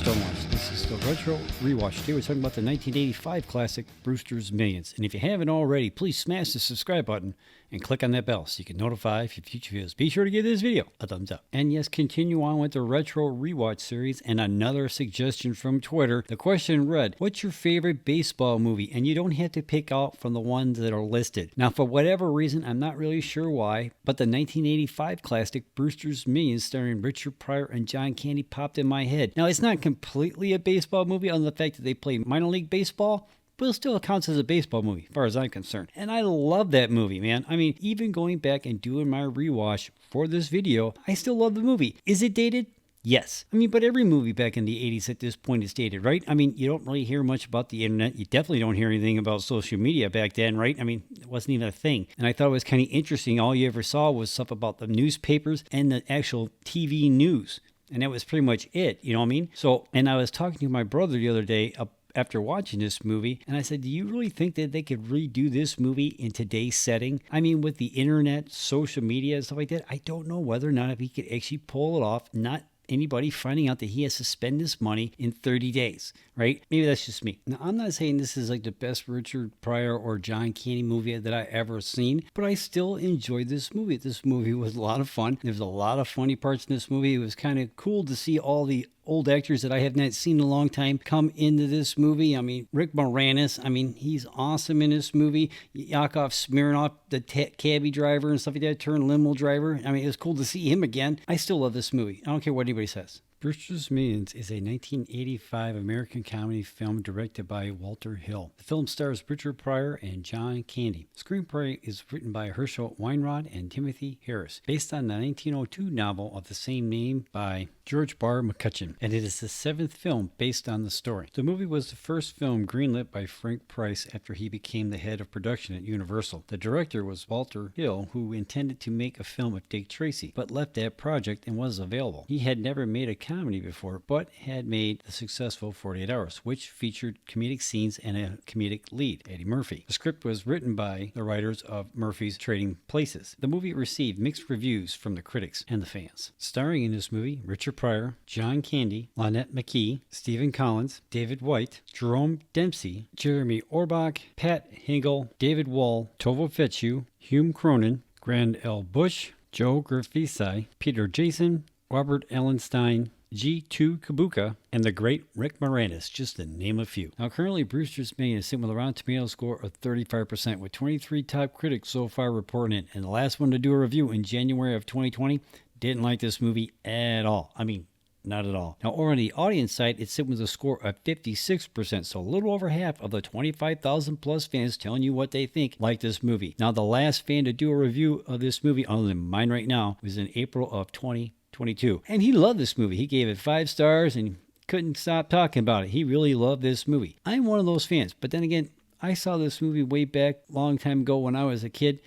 Stonewatch. This is the Retro Rewatch. Today we're talking about the 1985 classic Brewster's Millions. And if you haven't already, please smash the subscribe button and click on that bell so you can notify if your future videos. Be sure to give this video a thumbs up. And yes, continue on with the Retro Rewatch series and another suggestion from Twitter. The question read, what's your favorite baseball movie? And you don't have to pick out from the ones that are listed. Now, for whatever reason, I'm not really sure why, but the 1985 classic Brewster's Millions starring Richard Pryor and John Candy popped in my head. Now, it's not completely a baseball movie on the fact that they play minor league baseball, but it still counts as a baseball movie, as far as I'm concerned. And I love that movie, man. I mean, even going back and doing my rewatch for this video, I still love the movie. Is it dated? Yes. I mean, but every movie back in the 80s at this point is dated, right? I mean, you don't really hear much about the internet. You definitely don't hear anything about social media back then, right? I mean, it wasn't even a thing. And I thought it was kind of interesting. All you ever saw was stuff about the newspapers and the actual TV news. And that was pretty much it, you know what I mean? So, and I was talking to my brother the other day after watching this movie, and I said, do you really think that they could redo this movie in today's setting? I mean, with the internet, social media, and stuff like that, I don't know whether or not if he could actually pull it off, not anybody finding out that he has to spend this money in 30 days, right? Maybe that's just me. Now, I'm not saying this is like the best Richard Pryor or John Candy movie that I ever seen, but I still enjoyed this movie. This movie was a lot of fun. There's a lot of funny parts in this movie. It was kind of cool to see all the old actors that I have not seen in a long time come into this movie. I mean, Rick Moranis, I mean, he's awesome in this movie. Yakov Smirnoff, the cabbie driver and stuff like that, turned limo driver. I mean, it was cool to see him again. I still love this movie. I don't care what anybody says. Brewster's Millions is a 1985 American comedy film directed by Walter Hill. The film stars Richard Pryor and John Candy. The screenplay is written by Herschel, Weingrod, and Timothy Harris, based on the 1902 novel of the same name by George Barr, McCutcheon, and it is the seventh film based on the story. The movie was the first film greenlit by Frank Price after he became the head of production at Universal. The director was Walter Hill, who intended to make a film with Dick Tracy, but left that project and was available. He had never made a comedy before, but had made the successful 48 Hours, which featured comedic scenes and a comedic lead, Eddie Murphy. The script was written by the writers of Murphy's Trading Places. The movie received mixed reviews from the critics and the fans. Starring in this movie, Richard Pryor, John Candy, Lynette McKee, Stephen Collins, David White, Jerome Dempsey, Jeremy Orbach, Pat Hingle, David Wall, Tova Fetchu, Hume Cronin, Grand L. Bush, Joe Grafisi, Peter Jason, Robert Ellenstein, G2 Kabuka, and the great Rick Moranis, just to name a few. Now, currently, Brewster's Millions is sitting with a Rotten Tomatoes score of 35%, with 23 top critics so far reporting it. And the last one to do a review in January of 2020 didn't like this movie at all. I mean, not at all. Now, over on the audience side, it's sitting with a score of 56%, so a little over half of the 25,000 plus fans telling you what they think like this movie. Now, the last fan to do a review of this movie, other than mine right now, was in April of 2022. And he loved this movie. He gave it 5 stars and couldn't stop talking about it. He really loved this movie. I'm one of those fans, but then again, I saw this movie way back a long time ago when I was a kid.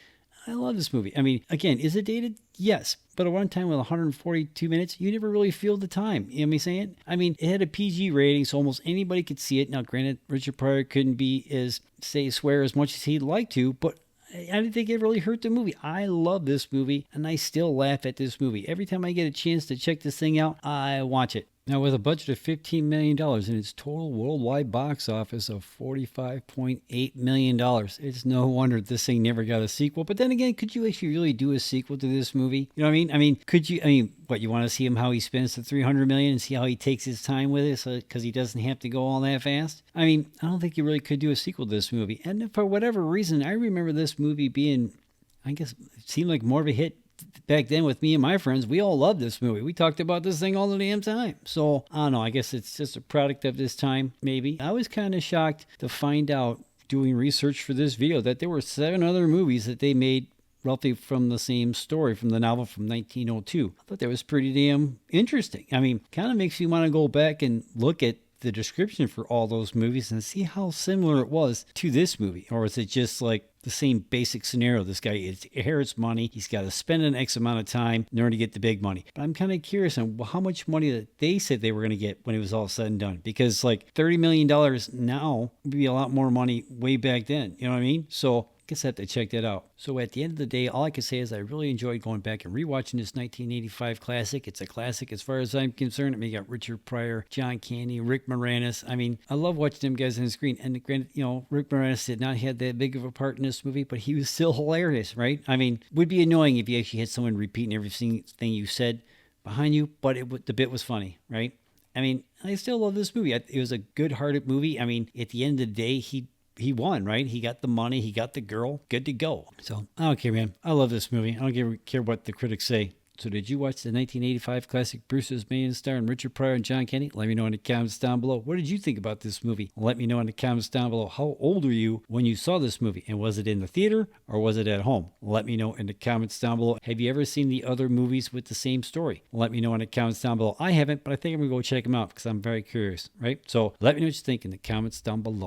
I love this movie. I mean, again, is it dated? Yes. But at one time with 142 minutes, you never really feel the time. You know what I'm saying? I mean, it had a PG rating, so almost anybody could see it. Now, granted, Richard Pryor couldn't be swear as much as he'd like to, but I didn't think it really hurt the movie. I love this movie, and I still laugh at this movie. Every time I get a chance to check this thing out, I watch it. Now, with a budget of $15 million and its total worldwide box office of $45.8 million, it's no wonder this thing never got a sequel. But then again, could you actually really do a sequel to this movie? You know what I mean? I mean, could you? I mean, what, you want to see him how he spends the $300 million and see how he takes his time with it, because he doesn't have to go all that fast? I mean, I don't think you really could do a sequel to this movie. And for whatever reason, I remember this movie being, I guess, it seemed like more of a hit back then with me and my friends. We all loved this movie. We talked about this thing all the damn time. So, I don't know. I guess it's just a product of this time, maybe. I was kind of shocked to find out, doing research for this video, that there were 7 other movies that they made roughly from the same story, from the novel from 1902. I thought that was pretty damn interesting. I mean, kind of makes you want to go back and look at the description for all those movies and see how similar it was to this movie. Or is it just like the same basic scenario? This guy inherits money. He's got to spend an X amount of time in order to get the big money. But I'm kind of curious on how much money that they said they were going to get when it was all said and done. Because like $30 million now would be a lot more money way back then. You know what I mean? So Guess I have to check that out. So at the end of the day, all I can say is I really enjoyed going back and rewatching this 1985 classic. It's a classic as far as I'm concerned. I mean, you got Richard Pryor, John Candy, Rick Moranis. I mean, I love watching them guys on the screen. And granted, Rick Moranis did not have that big of a part in this movie, but he was still hilarious, right? I mean, would be annoying if you actually had someone repeating everything you said behind you, but the bit was funny, right? I mean, I still love this movie. It was a good-hearted movie. I mean, at the end of the day, he won, right? He got the money, he got the girl, good to go. So I don't care, man. I love this movie. I don't care what the critics say. So did you watch the 1985 classic Brewster's Millions starring Richard Pryor and John Candy? Let me know in the comments down below. What did you think about this movie? Let me know in the comments down below. How old were you when you saw this movie? And was it in the theater or was it at home? Let me know in the comments down below. Have you ever seen the other movies with the same story? Let me know in the comments down below. I haven't, but I think I'm going to go check them out because I'm very curious, right? So let me know what you think in the comments down below.